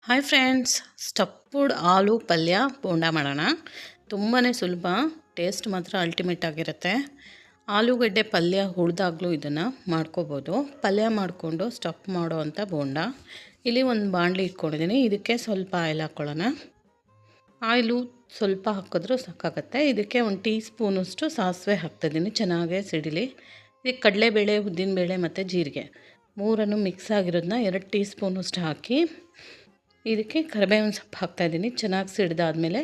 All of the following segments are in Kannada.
ಹಾಯ್ ಫ್ರೆಂಡ್ಸ್, ಸ್ಟಫ್ಡ್ ಆಲೂ ಪಲ್ಯ ಬೋಂಡ ಮಾಡೋಣ. ತುಂಬಾ ಸುಲಭ, ಟೇಸ್ಟ್ ಮಾತ್ರ ಅಲ್ಟಿಮೇಟ್ ಆಗಿರುತ್ತೆ. ಆಲೂಗಡ್ಡೆ ಪಲ್ಯ ಹುಳಿದಾಗಲೂ ಇದನ್ನು ಮಾಡ್ಕೋಬೋದು. ಪಲ್ಯ ಮಾಡಿಕೊಂಡು ಸ್ಟಫ್ ಮಾಡೋ ಅಂಥ ಬೋಂಡ. ಇಲ್ಲಿ ಒಂದು ಬಾಣಲಿ ಇಟ್ಕೊಂಡಿದ್ದೀನಿ. ಇದಕ್ಕೆ ಸ್ವಲ್ಪ ಆಯಿಲ್ ಹಾಕ್ಕೊಳ್ಳೋಣ. ಆಯಿಲು ಸ್ವಲ್ಪ ಹಾಕಿದ್ರೂ ಸಾಕಾಗುತ್ತೆ. ಇದಕ್ಕೆ ಒಂದು ಟೀ ಸ್ಪೂನಷ್ಟು ಸಾಸಿವೆ ಹಾಕ್ತಾಯಿದ್ದೀನಿ, ಚೆನ್ನಾಗೇ ಸಿಡಿಲಿ. ಇದಕ್ಕೆ ಕಡಲೆಬೇಳೆ, ಉದ್ದಿನಬೇಳೆ ಮತ್ತು ಜೀರಿಗೆ ಮೂರನ್ನು ಮಿಕ್ಸ್ ಆಗಿರೋದನ್ನ 2 ಟೀ ಸ್ಪೂನಷ್ಟು ಹಾಕಿ ಇದಕ್ಕೆ ಕರಿಬೇವಿನ ಸೊಪ್ಪು ಹಾಕ್ತಾಯಿದ್ದೀನಿ. ಚೆನ್ನಾಗಿ ಸಿಡ್ದಾದ್ಮೇಲೆ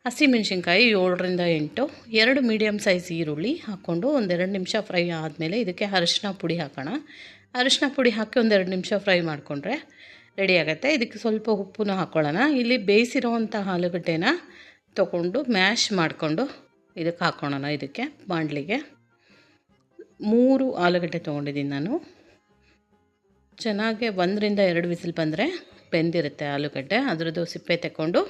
ಹಸಿಮೆಣ್ಸಿನ್ಕಾಯಿ 7ರಿಂದ 8, 2 ಮೀಡಿಯಮ್ ಸೈಜ್ ಈರುಳ್ಳಿ ಹಾಕ್ಕೊಂಡು 1-2 ನಿಮಿಷ ಫ್ರೈ ಆದಮೇಲೆ ಇದಕ್ಕೆ ಅರಿಶಿನ ಪುಡಿ ಹಾಕೋಣ. ಅರಿಶಿನ ಪುಡಿ ಹಾಕಿ 1-2 ನಿಮಿಷ ಫ್ರೈ ಮಾಡಿಕೊಂಡ್ರೆ ರೆಡಿ ಆಗುತ್ತೆ. ಇದಕ್ಕೆ ಸ್ವಲ್ಪ ಉಪ್ಪನ್ನು ಹಾಕ್ಕೊಳ್ಳೋಣ. ಇಲ್ಲಿ ಬೇಯಿಸಿರೋವಂಥ ಆಲೂಗಡ್ಡೆನ ತೊಗೊಂಡು ಮ್ಯಾಶ್ ಮಾಡಿಕೊಂಡು ಇದಕ್ಕೆ ಹಾಕ್ಕೊಳ್ಳೋಣ. ಇದಕ್ಕೆ ಬಾಣಲಿಗೆ 3 ಆಲೂಗಡ್ಡೆ ತೊಗೊಂಡಿದ್ದೀನಿ ನಾನು. ಚೆನ್ನಾಗಿ 1ರಿಂದ 2 ವಿಸಿಲ್ ಬಂದರೆ ಬೆಂದಿರುತ್ತೆ ಆಲೂಗಡ್ಡೆ. ಅದರದ್ದು ಸಿಪ್ಪೆ ತಗೊಂಡು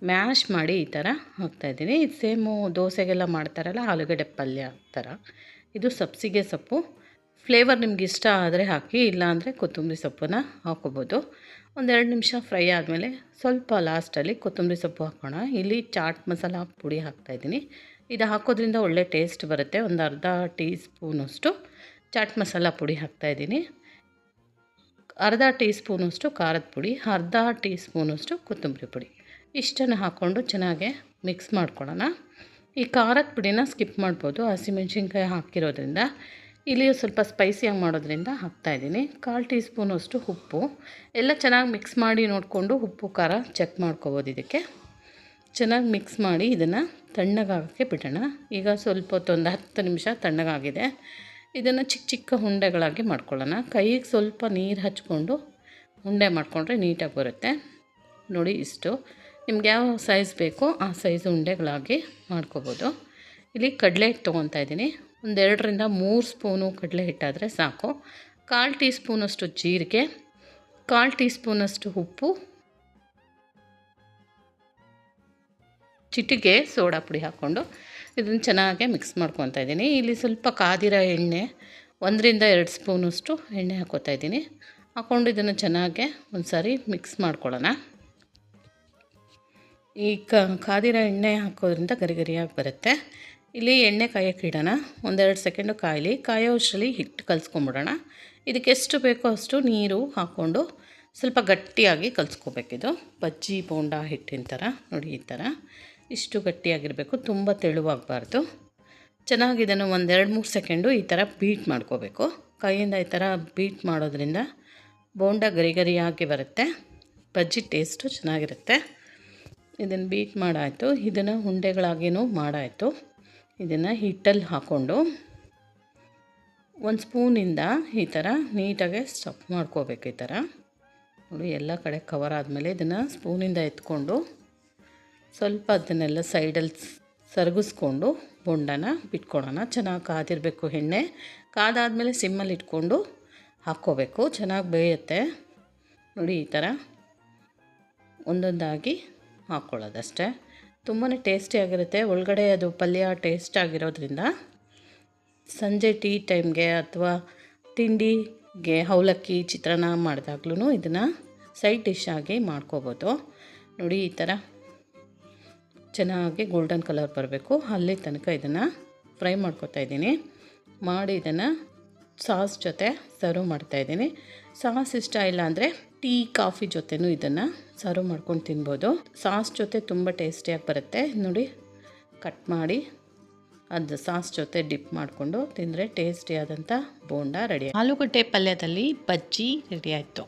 ಮ್ಯಾಶ್ ಮಾಡಿ ಈ ಥರ ಹಾಕ್ತಾಯಿದ್ದೀನಿ. ಇದು ಸೇಮು ದೋಸೆಗೆಲ್ಲ ಮಾಡ್ತಾರಲ್ಲ ಆಲೂಗಡ್ಡೆ ಪಲ್ಯ ಥರ. ಇದು ಸಬ್ಸಿಗೆ ಸೊಪ್ಪು. ಫ್ಲೇವರ್ ನಿಮ್ಗೆ ಇಷ್ಟ ಆದರೆ ಹಾಕಿ, ಇಲ್ಲಾಂದರೆ ಕೊತ್ತಂಬರಿ ಸೊಪ್ಪನ್ನು ಹಾಕ್ಕೋಬೋದು. 1-2 ನಿಮಿಷ ಫ್ರೈ ಆದಮೇಲೆ ಸ್ವಲ್ಪ ಲಾಸ್ಟಲ್ಲಿ ಕೊತ್ತಂಬರಿ ಸೊಪ್ಪು ಹಾಕೋಣ. ಇಲ್ಲಿ ಚಾಟ್ ಮಸಾಲ ಪುಡಿ ಹಾಕ್ತಾಯಿದ್ದೀನಿ. ಇದು ಹಾಕೋದ್ರಿಂದ ಒಳ್ಳೆ ಟೇಸ್ಟ್ ಬರುತ್ತೆ. ಒಂದು ಅರ್ಧ ಟೀ ಸ್ಪೂನಷ್ಟು ಚಾಟ್ ಮಸಾಲ ಪುಡಿ ಹಾಕ್ತಾಯಿದ್ದೀನಿ. ಅರ್ಧ ಟೀ ಸ್ಪೂನಷ್ಟು ಖಾರದ ಪುಡಿ, ಅರ್ಧ ಟೀ ಸ್ಪೂನಷ್ಟು ಕೊತ್ತಂಬರಿ ಪುಡಿ, ಇಷ್ಟನ್ನು ಹಾಕ್ಕೊಂಡು ಚೆನ್ನಾಗೆ ಮಿಕ್ಸ್ ಮಾಡ್ಕೊಳ್ಳೋಣ. ಈ ಖಾರದ ಪುಡಿನ ಸ್ಕಿಪ್ ಮಾಡ್ಬೋದು, ಹಸಿಮೆಣ್ಸಿನ್ಕಾಯಿ ಹಾಕಿರೋದ್ರಿಂದ. ಇಲ್ಲಿ ಸ್ವಲ್ಪ ಸ್ಪೈಸಿಯಾಗಿ ಮಾಡೋದ್ರಿಂದ ಹಾಕ್ತಾಯಿದ್ದೀನಿ. 1/4 ಟೀ ಸ್ಪೂನಷ್ಟು ಉಪ್ಪು. ಎಲ್ಲ ಚೆನ್ನಾಗಿ ಮಿಕ್ಸ್ ಮಾಡಿ ನೋಡಿಕೊಂಡು ಉಪ್ಪು ಖಾರ ಚೆಕ್ ಮಾಡ್ಕೊಬೋದು. ಇದಕ್ಕೆ ಚೆನ್ನಾಗಿ ಮಿಕ್ಸ್ ಮಾಡಿ ಇದನ್ನು ತಣ್ಣಗಾಗೋಕ್ಕೆ ಬಿಡೋಣ. ಈಗ ಸ್ವಲ್ಪ ಹೊತ್ತು, ಒಂದು 10 ನಿಮಿಷ ತಣ್ಣಗಾಗಿದೆ. ಇದನ್ನು ಚಿಕ್ಕ ಚಿಕ್ಕ ಉಂಡೆಗಳಾಗಿ ಮಾಡ್ಕೊಳ್ಳೋಣ. ಕೈಗೆ ಸ್ವಲ್ಪ ನೀರು ಹಚ್ಕೊಂಡು ಉಂಡೆ ಮಾಡಿಕೊಂಡ್ರೆ ನೀಟಾಗಿ ಬರುತ್ತೆ. ನೋಡಿ, ಇಷ್ಟು ನಿಮ್ಗೆ ಯಾವ ಸೈಜ್ ಬೇಕೋ ಆ ಸೈಜ್ ಉಂಡೆಗಳಾಗಿ ಮಾಡ್ಕೋಬೋದು. ಇಲ್ಲಿ ಕಡಲೆ ಹಿಟ್ಟು ತೊಗೊತಾ ಇದ್ದೀನಿ. 1-2ರಿಂದ 3 ಸ್ಪೂನು ಕಡಲೆ ಹಿಟ್ಟಾದರೆ ಸಾಕು. 1/4 ಟೀ ಸ್ಪೂನಷ್ಟು ಜೀರಿಗೆ, 1/4 ಟೀ ಸ್ಪೂನಷ್ಟು ಉಪ್ಪು, ಚಿಟಿಕೆ ಸೋಡಾ ಪುಡಿ ಹಾಕ್ಕೊಂಡು ಇದನ್ನು ಚೆನ್ನಾಗಿ ಮಿಕ್ಸ್ ಮಾಡ್ಕೊತಾ ಇದ್ದೀನಿ. ಇಲ್ಲಿ ಸ್ವಲ್ಪ ಕಾದಿರೋ ಎಣ್ಣೆ, 1ರಿಂದ 2 ಸ್ಪೂನಷ್ಟು ಎಣ್ಣೆ ಹಾಕ್ಕೋತಾ ಇದ್ದೀನಿ. ಹಾಕ್ಕೊಂಡು ಇದನ್ನು ಚೆನ್ನಾಗಿ ಒಂದು ಸಾರಿ ಮಿಕ್ಸ್ ಮಾಡ್ಕೊಳ್ಳೋಣ. ಈ ಕಾದಿರೋ ಎಣ್ಣೆ ಹಾಕೋದ್ರಿಂದ ಗರಿ ಗರಿಯಾಗಿ ಬರುತ್ತೆ. ಇಲ್ಲಿ ಎಣ್ಣೆ ಕಾಯೋಕ್ಕೆ ಇಡೋಣ. 1-2 ಸೆಕೆಂಡು ಕಾಯೋ ಅಷ್ಟರಲ್ಲಿ ಹಿಟ್ಟು ಕಲಿಸ್ಕೊಂಬಿಡೋಣ. ಇದಕ್ಕೆ ಎಷ್ಟು ಬೇಕೋ ಅಷ್ಟು ನೀರು ಹಾಕ್ಕೊಂಡು ಸ್ವಲ್ಪ ಗಟ್ಟಿಯಾಗಿ ಕಲಿಸ್ಕೋಬೇಕಿದು. ಬಜ್ಜಿ ಬೋಂಡ ಹಿಟ್ಟಿನ ಥರ ನೋಡಿ, ಈ ಥರ ಇಷ್ಟು ಗಟ್ಟಿಯಾಗಿರಬೇಕು, ತುಂಬ ತೆಳುವಾಗಬಾರ್ದು. ಚೆನ್ನಾಗಿ ಇದನ್ನು 1-2-3 ಸೆಕೆಂಡು ಈ ಥರ ಬೀಟ್ ಮಾಡ್ಕೋಬೇಕು. ಕೈಯಿಂದ ಈ ಥರ ಬೀಟ್ ಮಾಡೋದ್ರಿಂದ ಬೋಂಡ ಗರಿ ಗರಿಯಾಗಿ ಬರುತ್ತೆ. ಬಜ್ಜಿ ಟೇಸ್ಟು ಚೆನ್ನಾಗಿರುತ್ತೆ. ಇದನ್ನು ಬೀಟ್ ಮಾಡಾಯಿತು. ಇದನ್ನು ಉಂಡೆಗಳಾಗಿಯೂ ಮಾಡಾಯಿತು. ಇದನ್ನು ಹಿಟ್ಟಲ್ಲಿ ಹಾಕ್ಕೊಂಡು 1 ಸ್ಪೂನಿಂದ ಈ ಥರ ನೀಟಾಗಿ ಸ್ಟಫ್ ಮಾಡ್ಕೋಬೇಕು. ಈ ಥರ ನೋಡಿ, ಎಲ್ಲ ಕಡೆ ಕವರ್ ಆದಮೇಲೆ ಇದನ್ನು ಸ್ಪೂನಿಂದ ಎತ್ಕೊಂಡು ಸ್ವಲ್ಪ ಅದನ್ನೆಲ್ಲ ಸೈಡಲ್ಲಿ ಸರಗಿಸ್ಕೊಂಡು ಬೋಂಡನ ಬಿಟ್ಕೊಳೋಣ. ಚೆನ್ನಾಗಿ ಕಾದಿರಬೇಕು ಎಣ್ಣೆ. ಕಾದಾದಮೇಲೆ ಸಿಮ್ಮಲ್ಲಿ ಇಟ್ಕೊಂಡು ಹಾಕ್ಕೋಬೇಕು. ಚೆನ್ನಾಗಿ ಬೇಯುತ್ತೆ. ನೋಡಿ, ಈ ಥರ ಒಂದೊಂದಾಗಿ ಹಾಕ್ಕೊಳ್ಳೋದಷ್ಟೇ. ತುಂಬಾ ಟೇಸ್ಟಿಯಾಗಿರುತ್ತೆ. ಒಳಗಡೆ ಅದು ಪಲ್ಯ ಟೇಸ್ಟ್ ಆಗಿರೋದ್ರಿಂದ ಸಂಜೆ ಟೀ ಟೈಮ್ಗೆ ಅಥವಾ ತಿಂಡಿಗೆ ಅವಲಕ್ಕಿ ಚಿತ್ರಾನ್ನ ಮಾಡಿದಾಗ್ಲೂ ಇದನ್ನು ಸೈಡ್ ಡಿಶ್ ಆಗಿ ಮಾಡ್ಕೋಬೋದು. ನೋಡಿ, ಈ ಥರ ಚೆನ್ನಾಗಿ ಗೋಲ್ಡನ್ ಕಲರ್ ಬರಬೇಕು. ಅಲ್ಲಿ ತನಕ ಇದನ್ನು ಫ್ರೈ ಮಾಡ್ಕೊತಾ ಇದ್ದೀನಿ. ಮಾಡಿ ಇದನ್ನು ಸಾಸ್ ಜೊತೆ ಸರ್ವ್ ಮಾಡ್ತಾಯಿದ್ದೀನಿ. ಸಾಸ್ ಇಷ್ಟ ಇಲ್ಲ ಅಂದರೆ ಟೀ ಕಾಫಿ ಜೊತೆನೂ ಇದನ್ನು ಸರ್ವ್ ಮಾಡ್ಕೊಂಡು ತಿನ್ಬೋದು. ಸಾಸ್ ಜೊತೆ ತುಂಬ ಟೇಸ್ಟಿಯಾಗಿ ಬರುತ್ತೆ. ನೋಡಿ, ಕಟ್ ಮಾಡಿ ಅದು ಸಾಸ್ ಜೊತೆ ಡಿಪ್ ಮಾಡಿಕೊಂಡು ತಿಂದರೆ ಟೇಸ್ಟಿಯಾದಂಥ ಬೋಂಡ ರೆಡಿ. ಆಲೂಗಡ್ಡೆ ಪಲ್ಯದಲ್ಲಿ ಬಜ್ಜಿ ರೆಡಿ ಆಯಿತು.